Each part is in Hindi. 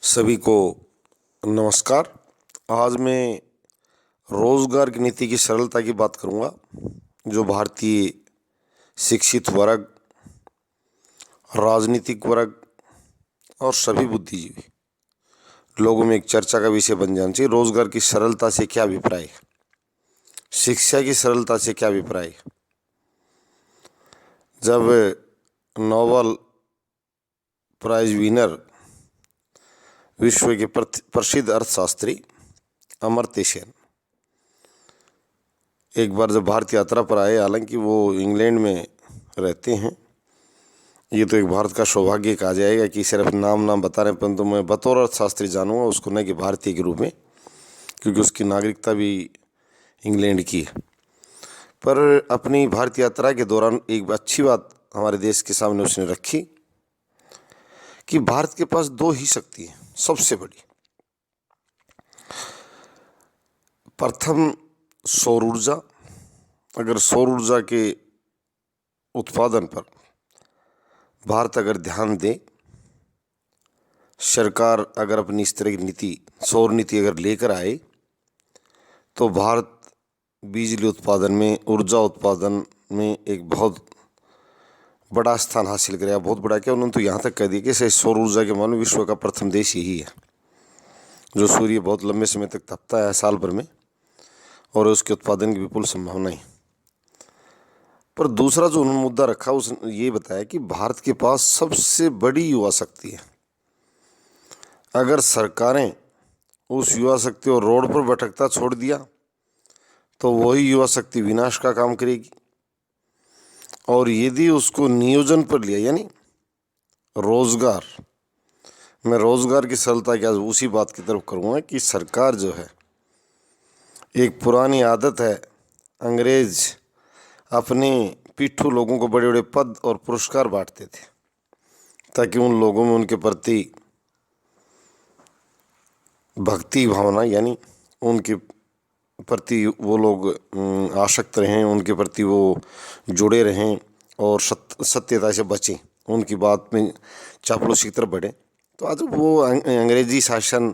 सभी को नमस्कार। आज मैं रोजगार की नीति की सरलता की बात करूंगा, जो भारतीय शिक्षित वर्ग, राजनीतिक वर्ग और सभी बुद्धिजीवी लोगों में एक चर्चा का विषय बन जाना चाहिए। रोजगार की सरलता से क्या अभिप्राय है, शिक्षा की सरलता से क्या अभिप्राय है। जब नोबेल प्राइज विनर, विश्व के प्रसिद्ध अर्थशास्त्री अमर्त्य सेन एक बार जब भारत यात्रा पर आए, हालांकि वो इंग्लैंड में रहते हैं, ये तो एक भारत का सौभाग्य कहा जाएगा कि सिर्फ नाम बता रहे हैं, परंतु मैं बतौर अर्थशास्त्री जानूंगा उसको, न कि भारतीय के रूप में, क्योंकि उसकी नागरिकता भी इंग्लैंड की है। पर अपनी भारत यात्रा के दौरान एक अच्छी बात हमारे देश के सामने उसने रखी कि भारत के पास दो ही शक्ति है सबसे बड़ी। प्रथम सौर ऊर्जा। अगर सौर ऊर्जा के उत्पादन पर भारत अगर ध्यान दे, सरकार अगर अपनी इस तरह की नीति, सौर नीति अगर लेकर आए, तो भारत बिजली उत्पादन में, ऊर्जा उत्पादन में एक बहुत बड़ा स्थान हासिल करेगा। बहुत बड़ा क्या, उन्होंने तो यहाँ तक कह दिया कि सौर ऊर्जा के मामले में विश्व का प्रथम देश यही है, जो सूर्य बहुत लंबे समय तक तपता है साल भर में, और उसके उत्पादन की विपुल संभावना है। पर दूसरा जो उन्होंने मुद्दा रखा, उसने ये बताया कि भारत के पास सबसे बड़ी युवा शक्ति है। अगर सरकारें उस युवा शक्ति को रोड पर भटकता छोड़ दिया, तो वही युवा शक्ति विनाश का काम करेगी। और यदि उसको नियोजन पर लिया, यानी रोजगार, मैं रोजगार की सरलता क्या उसी बात की तरफ करूँगा कि सरकार जो है, एक पुरानी आदत है, अंग्रेज अपने पिट्ठू लोगों को बड़े बड़े पद और पुरस्कार बांटते थे, ताकि उन लोगों में उनके प्रति भक्ति भावना, यानी उनके प्रति वो लोग आसक्त रहें, उनके प्रति वो जुड़े रहें और सत्यता से बचें, उनकी बात में चापलूसी की तरफ बढ़े। तो आज वो अंग्रेजी शासन,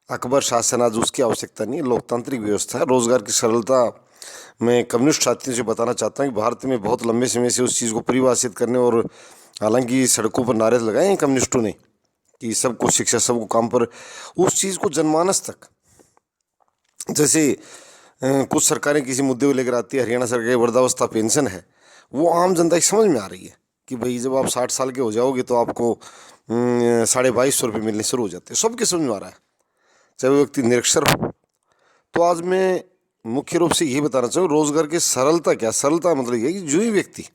अकबर शासन, आज उसकी आवश्यकता नहीं है। लोकतांत्रिक व्यवस्था है। रोजगार की सरलता मैं कम्युनिस्ट साथियों से बताना चाहता हूँ कि भारत में बहुत लंबे समय से उस चीज़ को परिभाषित करने, और हालांकि सड़कों पर नारे लगाए हैं कम्युनिस्टों ने कि सबको शिक्षा, सबको काम, पर उस चीज़ को जनमानस तक, जैसे कुछ सरकारें किसी मुद्दे को लेकर आती है, हरियाणा सरकार की वृद्धावस्था पेंशन है, वो आम जनता की समझ में आ रही है कि भाई जब आप 60 साल के हो जाओगे तो आपको 2250 रुपये मिलने शुरू हो जाते हैं। सबके समझ में आ रहा है, चाहे वो व्यक्ति निरक्षर हो। तो आज मैं मुख्य रूप से ये बताना चाहूँ, रोजगार की सरलता क्या। सरलता मतलब ये कि जो ही व्यक्ति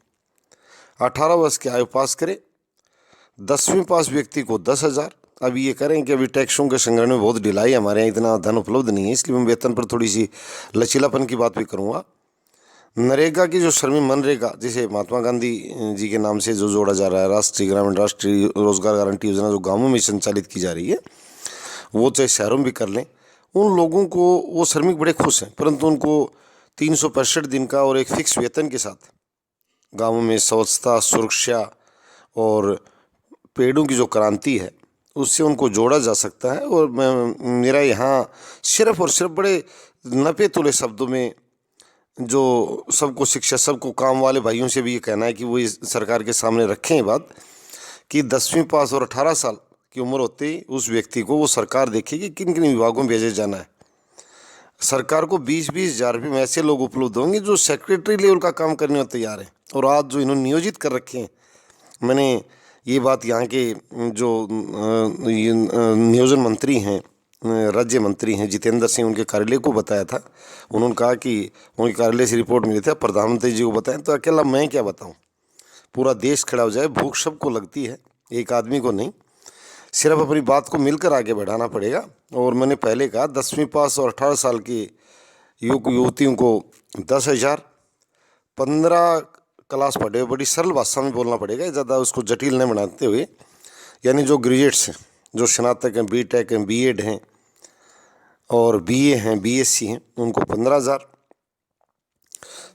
18 वर्ष की आयु पास करे, 10वीं पास व्यक्ति को 10,000। अब ये करें कि अभी टैक्सों के संग्रहण में बहुत ढिलाई है, हमारे यहाँ इतना धन उपलब्ध नहीं है, इसलिए मैं वेतन पर थोड़ी सी लचीलापन की बात भी करूँगा। नरेगा की जो श्रमिक मनरेगा, जिसे महात्मा गांधी जी के नाम से जो जोड़ा जा रहा है, राष्ट्रीय ग्रामीण, राष्ट्रीय रोजगार गारंटी योजना, जो गाँवों में संचालित की जा रही है, वो चाहे शहरों में भी कर लें, उन लोगों को, वो श्रमिक बड़े खुश हैं, परंतु उनको 365 दिन का और एक फिक्स वेतन के साथ गाँवों में स्वच्छता, सुरक्षा और पेड़ों की जो क्रांति है, उससे उनको जोड़ा जा सकता है। और मेरा यहाँ सिर्फ और सिर्फ बड़े नपे तुले शब्दों में जो सबको शिक्षा, सबको काम वाले भाइयों से भी ये कहना है कि वो इस सरकार के सामने रखें ये बात कि 10वीं पास और 18 साल की उम्र होते ही उस व्यक्ति को वो सरकार देखेगी किन किन विभागों में भेजे जाना है। सरकार को 20-20 हज़ार रुपये में ऐसे लोग उपलब्ध होंगे जो सेक्रेटरी लेवल का काम करने में तैयार हैं। और आज जो इन्होंने नियोजित कर रखे हैं, मैंने ये बात यहाँ के जो नियोजन मंत्री हैं, राज्य मंत्री हैं जितेंद्र सिंह, उनके कार्यालय को बताया था। उन्होंने कहा कि उनके कार्यालय से रिपोर्ट मिली थी, प्रधानमंत्री जी को बताएं, तो अकेला मैं क्या बताऊँ, पूरा देश खड़ा हो जाए। भूख सबको लगती है, एक आदमी को नहीं। सिर्फ अपनी बात को मिलकर आगे बढ़ाना पड़ेगा। और मैंने पहले कहा 10वीं पास और 18 साल के युवक युवतियों को 10,000, 15 क्लास पढ़े, बड़ी सरल भाषा में बोलना पड़ेगा, ज़्यादा उसको जटिल नहीं बनाते हुए, यानी जो ग्रेजुएट्स हैं, जो स्नातक हैं, बीटेक हैं, बीएड हैं और बीए हैं, बीएससी हैं, उनको 15,000,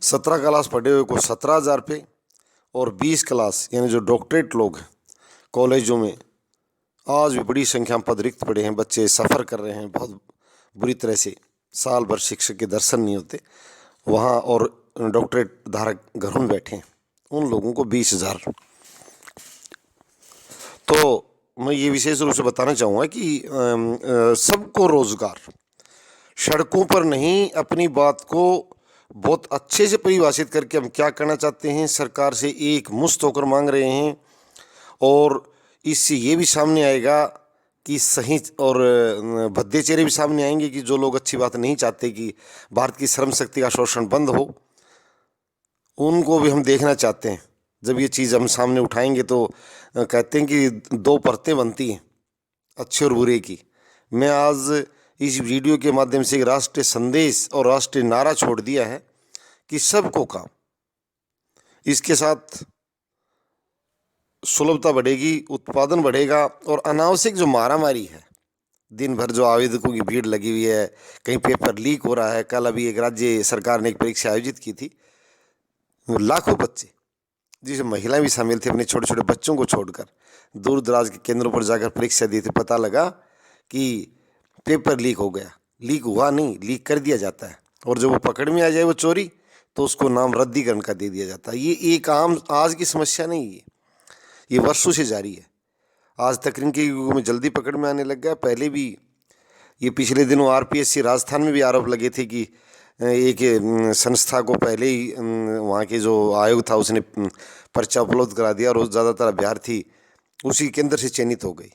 17 क्लास पढ़े हुए को 17,000 रुपये, और 20 क्लास यानी जो डॉक्टरेट लोग हैं कॉलेजों में आज भी बड़ी संख्या में पद रिक्त पड़े हैं, बच्चे सफ़र कर रहे हैं बहुत बुरी तरह से, साल भर शिक्षक के दर्शन नहीं होते वहाँ, और डॉक्टरेट धारक घरों में बैठे हैं, उन लोगों को 20,000। तो मैं ये विशेष रूप से बताना चाहूँगा कि सबको रोज़गार, सड़कों पर नहीं, अपनी बात को बहुत अच्छे से परिभाषित करके हम क्या करना चाहते हैं सरकार से एक मुश्त होकर मांग रहे हैं। और इससे ये भी सामने आएगा कि सही और भद्दे चेहरे भी सामने आएंगे कि जो लोग अच्छी बात नहीं चाहते कि भारत की श्रम शक्ति का शोषण बंद हो, उनको भी हम देखना चाहते हैं। जब ये चीज़ हम सामने उठाएंगे तो कहते हैं कि दो परतें बनती हैं, अच्छे और बुरे की। मैं आज इस वीडियो के माध्यम से एक राष्ट्रीय संदेश और राष्ट्रीय नारा छोड़ दिया है कि सबको काम। इसके साथ सुलभता बढ़ेगी, उत्पादन बढ़ेगा, और अनावश्यक जो मारामारी है, दिन भर जो आवेदकों की भीड़ लगी हुई है, कहीं पेपर लीक हो रहा है। कल अभी एक राज्य सरकार ने एक परीक्षा आयोजित की थी, लाखों बच्चे, जिसमें महिलाएं भी शामिल थी, अपने छोटे छोटे बच्चों को छोड़कर दूर दराज के केंद्रों पर जाकर परीक्षा दी थी। पता लगा कि पेपर लीक हो गया, लीक हुआ नहीं, लीक कर दिया जाता है, और जब वो पकड़ में आ जाए वो चोरी, तो उसको नाम रद्दीकरण का दे दिया जाता है। ये एक आम आज की समस्या नहीं है, ये वर्षों से जारी है। आज तकनीकी युग में जल्दी पकड़ में आने लग गया। पहले भी ये पिछले दिनों आरपीएससी राजस्थान में भी आरोप लगे थे कि एक संस्था को पहले ही वहाँ के जो आयोग था उसने पर्चा उपलब्ध करा दिया, और ज़्यादातर अभ्यर्थी उसी केंद्र से चयनित हो गए,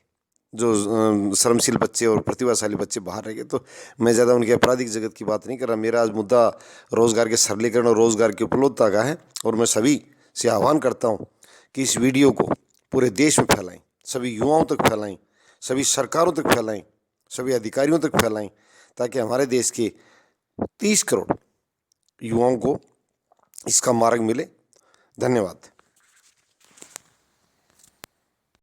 जो श्रमशील बच्चे और प्रतिभाशाली बच्चे बाहर रह गए। तो मैं ज़्यादा उनके आपराधिक जगत की बात नहीं कर रहा। मेरा आज मुद्दा रोज़गार के सरलीकरण और रोज़गार की उपलब्धता का है, और मैं सभी से आह्वान करता हूँ कि इस वीडियो को पूरे देश में फैलाएं, सभी युवाओं तक फैलाएं, सभी सरकारों तक फैलाएं, सभी अधिकारियों तक फैलाएं, ताकि हमारे देश के 30 करोड़ युवाओं को इसका मार्ग मिले। धन्यवाद।